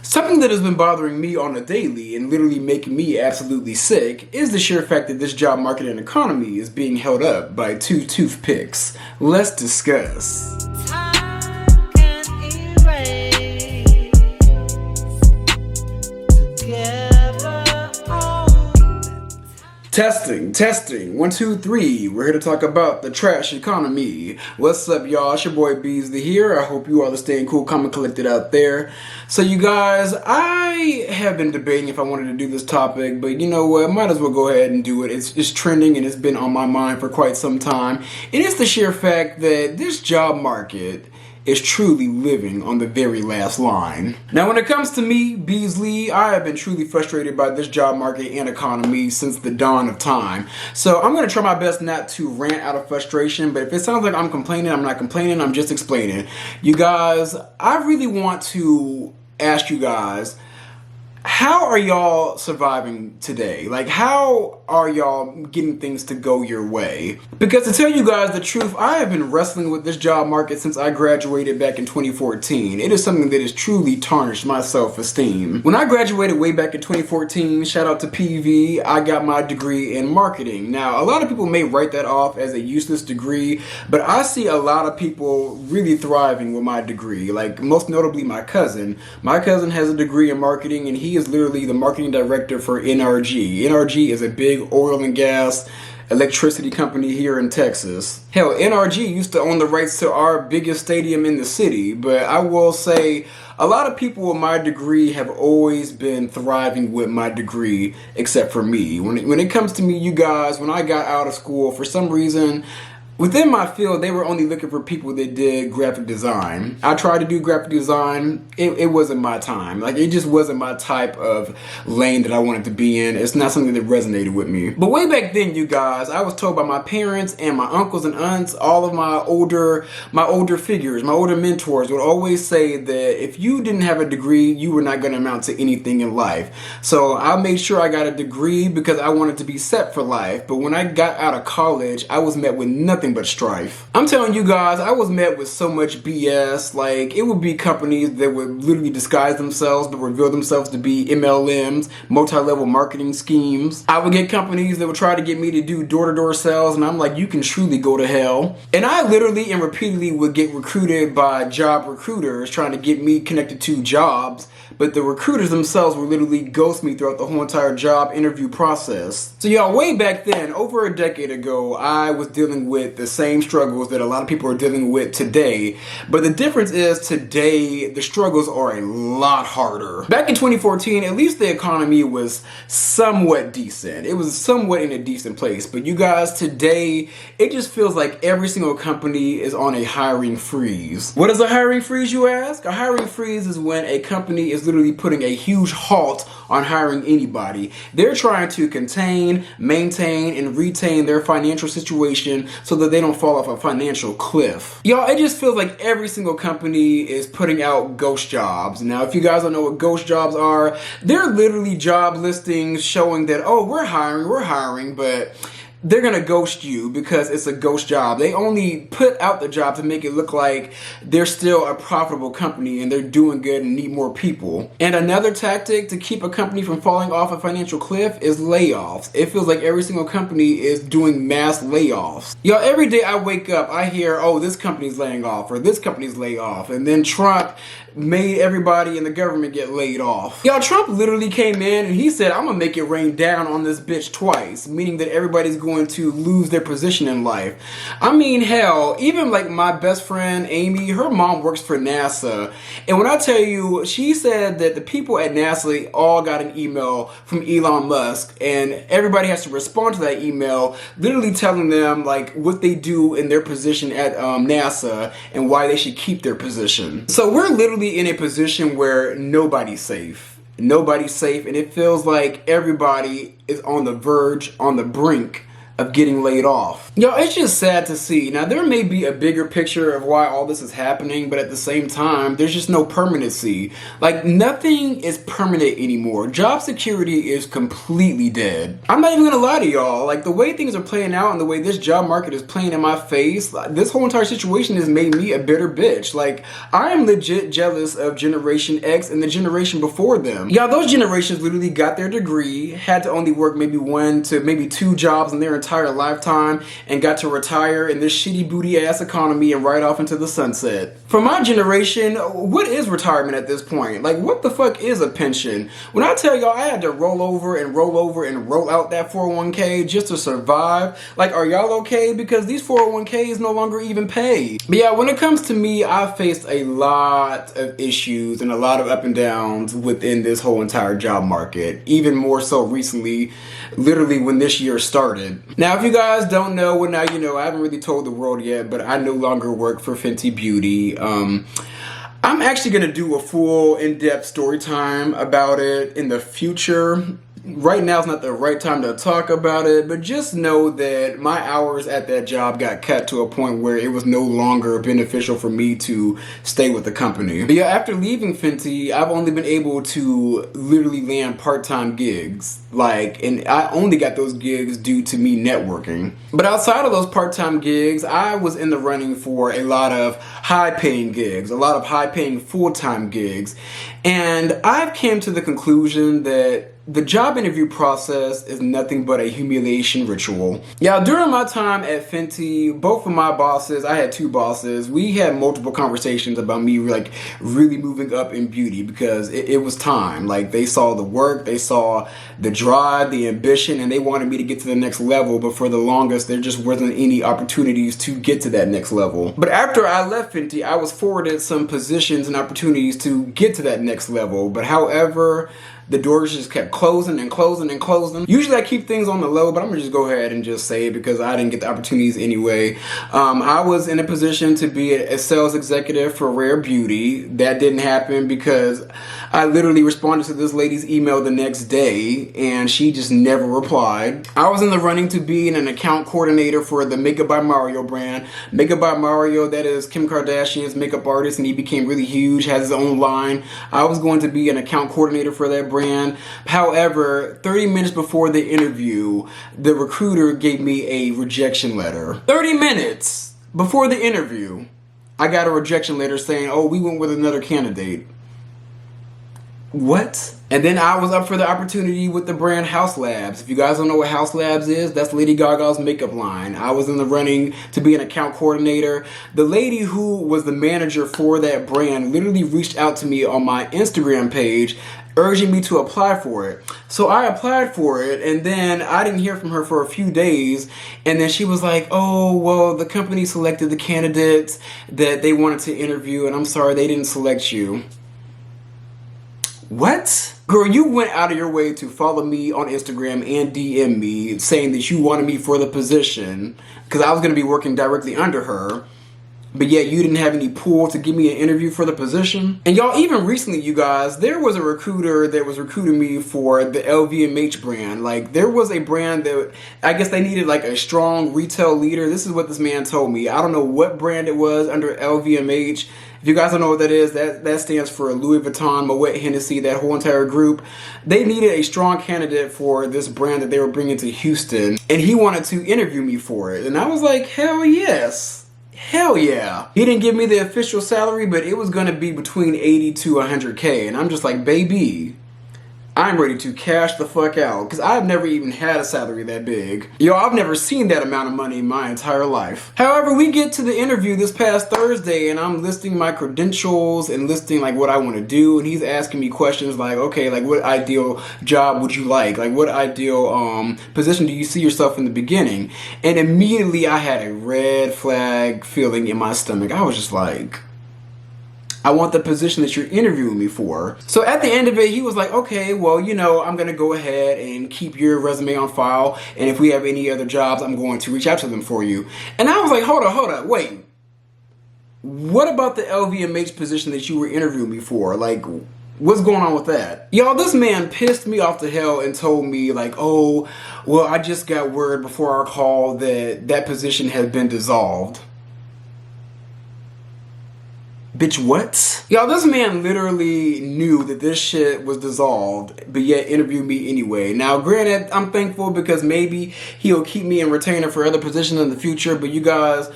Something that has been bothering me on a daily and literally making me absolutely sick is the sheer fact that this job market and economy is being held up by two toothpicks. Let's discuss. Testing. 1, 2, 3. We're here to talk about the trash economy. What's up, y'all? It's your boy Beasley here. I hope you all are staying cool, calm, and collected out there. So, you guys, I have been debating if I wanted to do this topic, but you know what? Might as well go ahead and do it. It's trending and it's been on my mind for quite some time. And it's the sheer fact that this job market is truly living on the very last line. Now, when it comes to me, Beasley, I have been truly frustrated by this job market and economy since the dawn of time. So I'm going to try my best not to rant out of frustration, but if it sounds like I'm complaining, I'm not complaining, I'm just explaining. You guys, I really want to ask you guys, how are y'all surviving today? Like, how are y'all getting things to go your way? Because to tell you guys the truth, I have been wrestling with this job market since I graduated back in 2014. It is something that has truly tarnished my self-esteem. When I graduated way back in 2014, shout out to PV, I got my degree in marketing. Now, a lot of people may write that off as a useless degree, but I see a lot of people really thriving with my degree. Like, most notably my cousin. My cousin has a degree in marketing and he is literally the marketing director for NRG. NRG is a big oil and gas electricity company here in Texas. Hell, NRG used to own the rights to our biggest stadium in the city, but I will say a lot of people with my degree have always been thriving with my degree, except for me. When it comes to me, you guys, when I got out of school, for some reason, within my field, they were only looking for people that did graphic design. I tried to do graphic design. It wasn't my time. Like, it just wasn't my type of lane that I wanted to be in. It's not something that resonated with me. But way back then, you guys, I was told by my parents and my uncles and aunts, all of my older figures, my older mentors would always say that if you didn't have a degree, you were not going to amount to anything in life. So I made sure I got a degree because I wanted to be set for life. But when I got out of college, I was met with nothing but strife. I'm telling you guys, I was met with so much BS. Like, it would be companies that would literally disguise themselves but reveal themselves to be MLMs, multi-level marketing schemes. I would get companies that would try to get me to do door-to-door sales, and I'm like, you can truly go to hell. And I literally and repeatedly would get recruited by job recruiters trying to get me connected to jobs, but the recruiters themselves would literally ghost me throughout the whole entire job interview process. So y'all, way back then, over a decade ago, I was dealing with the same struggles that a lot of people are dealing with today. But the difference is today, the struggles are a lot harder. Back in 2014, at least the economy was somewhat decent. It was somewhat in a decent place. But you guys, today, it just feels like every single company is on a hiring freeze. What is a hiring freeze, you ask? A hiring freeze is when a company is literally putting a huge halt on hiring anybody. They're trying to contain, maintain, and retain their financial situation so that they don't fall off a financial cliff. Y'all, it just feels like every single company is putting out ghost jobs. Now, if you guys don't know what ghost jobs are, they're literally job listings showing that, oh, we're hiring, but they're gonna ghost you because it's a ghost job. They only put out the job to make it look like they're still a profitable company and they're doing good and need more people. And another tactic to keep a company from falling off a financial cliff is layoffs. It feels like every single company is doing mass layoffs. Y'all, every day I wake up, I hear, oh, this company's laying off or this company's laying off. And then Trump made everybody in the government get laid off. Y'all, Trump literally came in and he said, I'm gonna make it rain down on this bitch twice, meaning that everybody's going to lose their position in life. I mean, hell, even like my best friend Amy, her mom works for NASA, and when I tell you, she said that the people at NASA all got an email from Elon Musk, and everybody has to respond to that email, literally telling them like what they do in their position at NASA and why they should keep their position. So we're literally in a position where nobody's safe. Nobody's safe, and it feels like everybody is on the verge, on the brink of getting laid off. Yo, it's just sad to see. Now, there may be a bigger picture of why all this is happening, but at the same time, there's just no permanency. Like, nothing is permanent anymore. Job security is completely dead. I'm not even gonna lie to y'all. Like, the way things are playing out and the way this job market is playing in my face, this whole entire situation has made me a bitter bitch. Like, I am legit jealous of Generation X and the generation before them. Y'all, those generations literally got their degree, had to only work maybe 1 to maybe 2 jobs in their entire lifetime, and got to retire in this shitty booty ass economy and ride off into the sunset. For my generation, what is retirement at this point? Like, what the fuck is a pension? When I tell y'all I had to roll over and roll out that 401k just to survive, like, are y'all okay? Because these 401ks no longer even pay. But yeah, when it comes to me, I've faced a lot of issues and a lot of up and downs within this whole entire job market. Even more so recently, literally when this year started. Now, if you guys don't know, well, now you know. I haven't really told the world yet, but I no longer work for Fenty Beauty. I'm actually going to do a full in-depth story time about it in the future. Right now is not the right time to talk about it, but just know that my hours at that job got cut to a point where it was no longer beneficial for me to stay with the company. But yeah, after leaving Fenty, I've only been able to literally land part-time gigs. And I only got those gigs due to me networking. But outside of those part-time gigs, I was in the running for a lot of high-paying gigs, a lot of high-paying full-time gigs. And I've came to the conclusion that the job interview process is nothing but a humiliation ritual. Yeah, during my time at Fenty, both of my bosses, I had 2 bosses, we had multiple conversations about me like really moving up in beauty because it was time. Like, they saw the work, they saw the drive, the ambition, and they wanted me to get to the next level, but for the longest, there just wasn't any opportunities to get to that next level. But after I left Fenty, I was forwarded some positions and opportunities to get to that next level, but however, the doors just kept closing and closing and closing. Usually I keep things on the low, but I'm gonna just go ahead and just say it because I didn't get the opportunities anyway. I was in a position to be a sales executive for Rare Beauty. That didn't happen because I literally responded to this lady's email the next day and she just never replied. I was in the running to be an account coordinator for the Makeup by Mario brand. Makeup by Mario, that is Kim Kardashian's makeup artist, and he became really huge, has his own line. I was going to be an account coordinator for that brand. However, 30 minutes before the interview, the recruiter gave me a rejection letter. 30 minutes before the interview, I got a rejection letter saying, oh, we went with another candidate. What? And then I was up for the opportunity with the brand House Labs. If you guys don't know what House Labs is, that's Lady Gaga's makeup line. I was in the running to be an account coordinator. The lady who was the manager for that brand literally reached out to me on my Instagram page, urging me to apply for it. So I applied for it, and then I didn't hear from her for a few days, and then she was like, oh, well, the company selected the candidates that they wanted to interview, and I'm sorry they didn't select you. What? Girl, you went out of your way to follow me on Instagram and DM me saying that you wanted me for the position because I was going to be working directly under her, but yet you didn't have any pull to give me an interview for the position. And y'all, even recently, you guys, there was a recruiter that was recruiting me for the LVMH brand. Like, there was a brand that I guess they needed like a strong retail leader. This is what this man told me. I don't know what brand it was under LVMH. If you guys don't know what that is, that stands for Louis Vuitton, Moet Hennessy, that whole entire group. They needed a strong candidate for this brand that they were bringing to Houston, and he wanted to interview me for it. And I was like, hell yes. Hell yeah. He didn't give me the official salary, but it was going to be between 80 to 100K. And I'm just like, baby, I'm ready to cash the fuck out because I've never even had a salary that big. Yo, I've never seen that amount of money in my entire life. However, we get to the interview this past Thursday and I'm listing my credentials and listing like what I want to do, and he's asking me questions like, okay, like what ideal job would you like? Like what ideal position do you see yourself in the beginning? And immediately I had a red flag feeling in my stomach. I was just like, I want the position that you're interviewing me for. So at the end of it, he was like, okay, well, you know, I'm going to go ahead and keep your resume on file. And if we have any other jobs, I'm going to reach out to them for you. And I was like, hold on, wait. What about the LVMH position that you were interviewing me for? Like, What's going on with that? Y'all, this man pissed me off to hell and told me like, oh, well, I just got word before our call that that position has been dissolved. Bitch, what? Y'all, this man literally knew that this shit was dissolved, but yet interviewed me anyway. Now, granted, I'm thankful because maybe he'll keep me in retainer for other positions in the future, but you guys,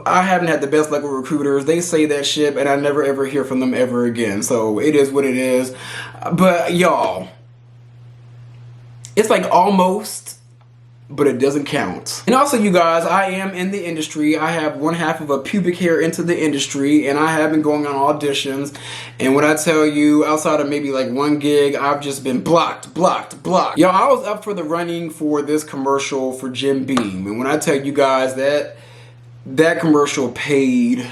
I haven't had the best luck with recruiters. They say that shit and I never ever hear from them ever again. So it is what it is. But y'all, it's like almost, but it doesn't count. And also, you guys, I am in the industry. I have one half of a pubic hair into the industry, and I have been going on auditions. And when I tell you, outside of maybe like one gig, I've just been blocked. Y'all, I was up for the running for this commercial for Jim Beam. And when I tell you guys that commercial paid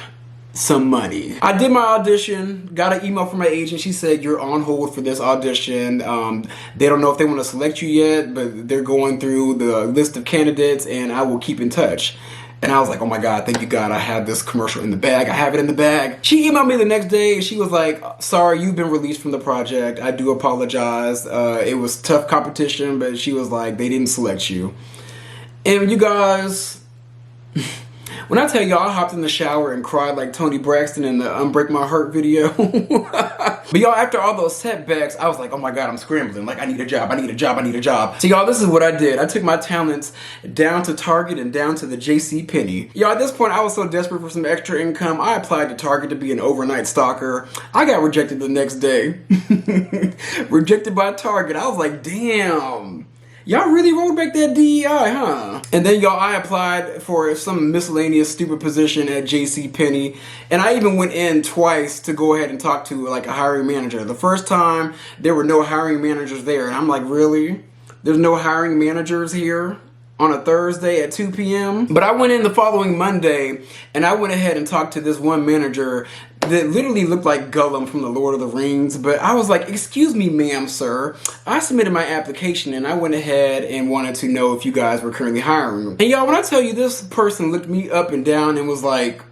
some money. I did my audition, got an email from my agent. She said, you're on hold for this audition. They don't know if they want to select you yet, but they're going through the list of candidates and I will keep in touch. And I was like, oh my God, thank you God, I have this commercial in the bag. I have it in the bag. She emailed me the next day and she was like, sorry, you've been released from the project. I do apologize. It was tough competition, but she was like, they didn't select you. And you guys, when I tell y'all, I hopped in the shower and cried like Tony Braxton in the Unbreak My Heart video. But y'all, after all those setbacks, I was like, oh my God, I'm scrambling. Like, I need a job. So y'all, this is what I did. I took my talents down to Target and down to the J.C. Penney. Y'all, at this point, I was so desperate for some extra income, I applied to Target to be an overnight stalker. I got rejected the next day. Rejected by Target. I was like, damn. Y'all really rolled back that DEI, huh? And then y'all, I applied for some miscellaneous stupid position at J.C. Penney, and I even went in twice to go ahead and talk to like a hiring manager. The first time, there were no hiring managers there, and I'm like, really? There's no hiring managers here on a Thursday at 2 p.m.? But I went in the following Monday, and I went ahead and talked to this one manager that literally looked like Gollum from the Lord of the Rings. But I was like, excuse me, ma'am, sir. I submitted my application and I went ahead and wanted to know if you guys were currently hiring. And y'all, when I tell you this person looked me up and down and was like,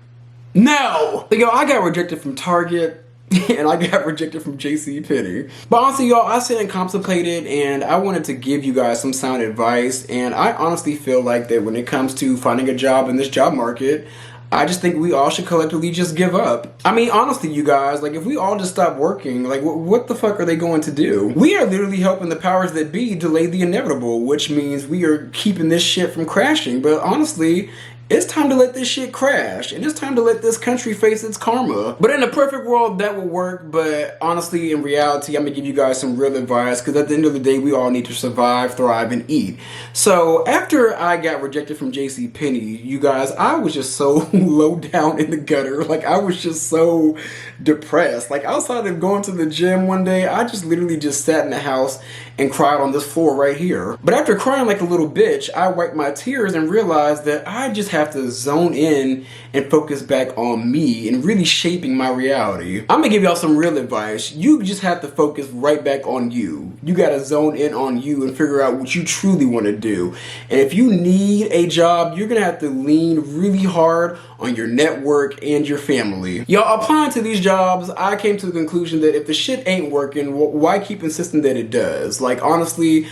no. But y'all, I got rejected from Target and I got rejected from J.C. Penney. But honestly, y'all, I sat and contemplated and I wanted to give you guys some sound advice. And I honestly feel like that when it comes to finding a job in this job market, I just think we all should collectively just give up. I mean, honestly, you guys, like if we all just stop working, like what the fuck are they going to do? We are literally helping the powers that be delay the inevitable, which means we are keeping this shit from crashing. But honestly, it's time to let this shit crash, and it's time to let this country face its karma. But in a perfect world, that will work, but honestly, in reality, I'm gonna give you guys some real advice, because at the end of the day, we all need to survive, thrive, and eat. So, after I got rejected from J.C. Penney, you guys, I was just so low down in the gutter. Like, I was just so depressed. Like, outside of going to the gym one day, I just literally just sat in the house and cried on this floor right here. But after crying like a little bitch, I wiped my tears and realized that I just have to zone in and focus back on me and really shaping my reality. I'm gonna give y'all some real advice. You just have to focus right back on you. You gotta zone in on you and figure out what you truly want to do. And if you need a job, you're gonna have to lean really hard on your network and your family. Y'all, applying to these jobs, I came to the conclusion that if the shit ain't working, why keep insisting that it does? Like, honestly,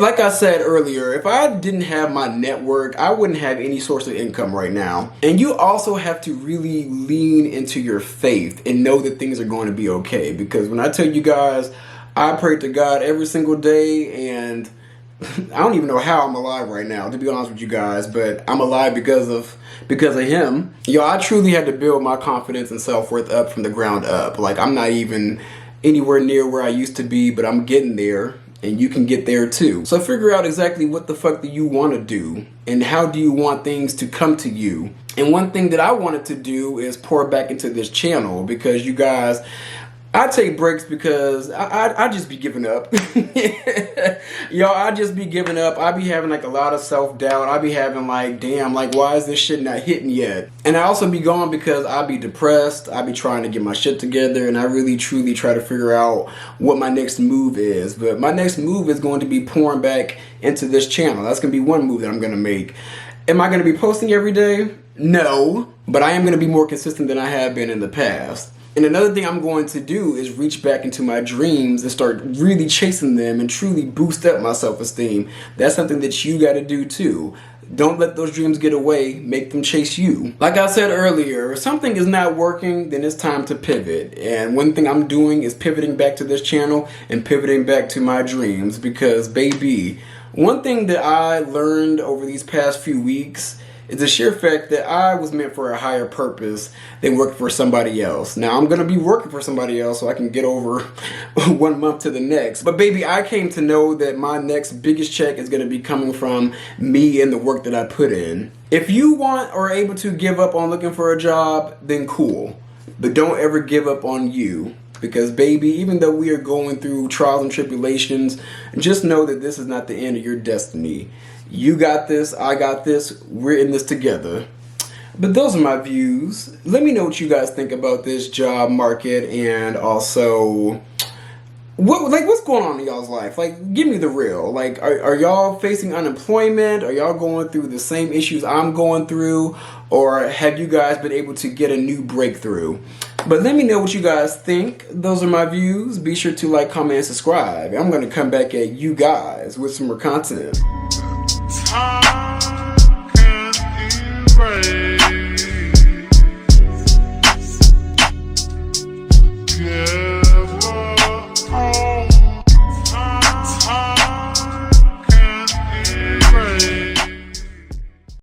like I said earlier, if I didn't have my network, I wouldn't have any source of income right now. And you also have to really lean into your faith and know that things are going to be okay. Because when I tell you guys, I pray to God every single day, and I don't even know how I'm alive right now, to be honest with you guys, but I'm alive because of him. Yo, I truly had to build my confidence and self-worth up from the ground up. Like, I'm not even anywhere near where I used to be, but I'm getting there. And you can get there too. So figure out exactly what the fuck do you want to do and how do you want things to come to you. And one thing that I wanted to do is pour back into this channel, because you guys, I take breaks because I just be giving up. Y'all, I just be giving up. I be having like a lot of self-doubt. I be having like, damn, like why is this shit not hitting yet? And I also be gone because I be depressed. I be trying to get my shit together, and I really truly try to figure out what my next move is. But my next move is going to be pouring back into this channel. That's going to be one move that I'm going to make. Am I going to be posting every day? No, but I am going to be more consistent than I have been in the past. And another thing I'm going to do is reach back into my dreams and start really chasing them and truly boost up my self-esteem. That's something that you got to do too. Don't let those dreams get away. Make them chase you. Like I said earlier, if something is not working, then it's time to pivot. And one thing I'm doing is pivoting back to this channel and pivoting back to my dreams because, baby, one thing that I learned over these past few weeks is the sheer fact that I was meant for a higher purpose than working for somebody else. Now, I'm going to be working for somebody else so I can get over 1 month to the next. But baby, I came to know that my next biggest check is going to be coming from me and the work that I put in. If you want or are able to give up on looking for a job, then cool. But don't ever give up on you. Because baby, even though we are going through trials and tribulations, just know that this is not the end of your destiny. You got this, I got this, we're in this together. But those are my views. Let me know what you guys think about this job market and also what's going on in y'all's life? Like, give me the real. Like, are y'all facing unemployment? Are y'all going through the same issues I'm going through? Or have you guys been able to get a new breakthrough? But let me know what you guys think. Those are my views. Be sure to like, comment, and subscribe. I'm going to come back at you guys with some more content. Time can't erase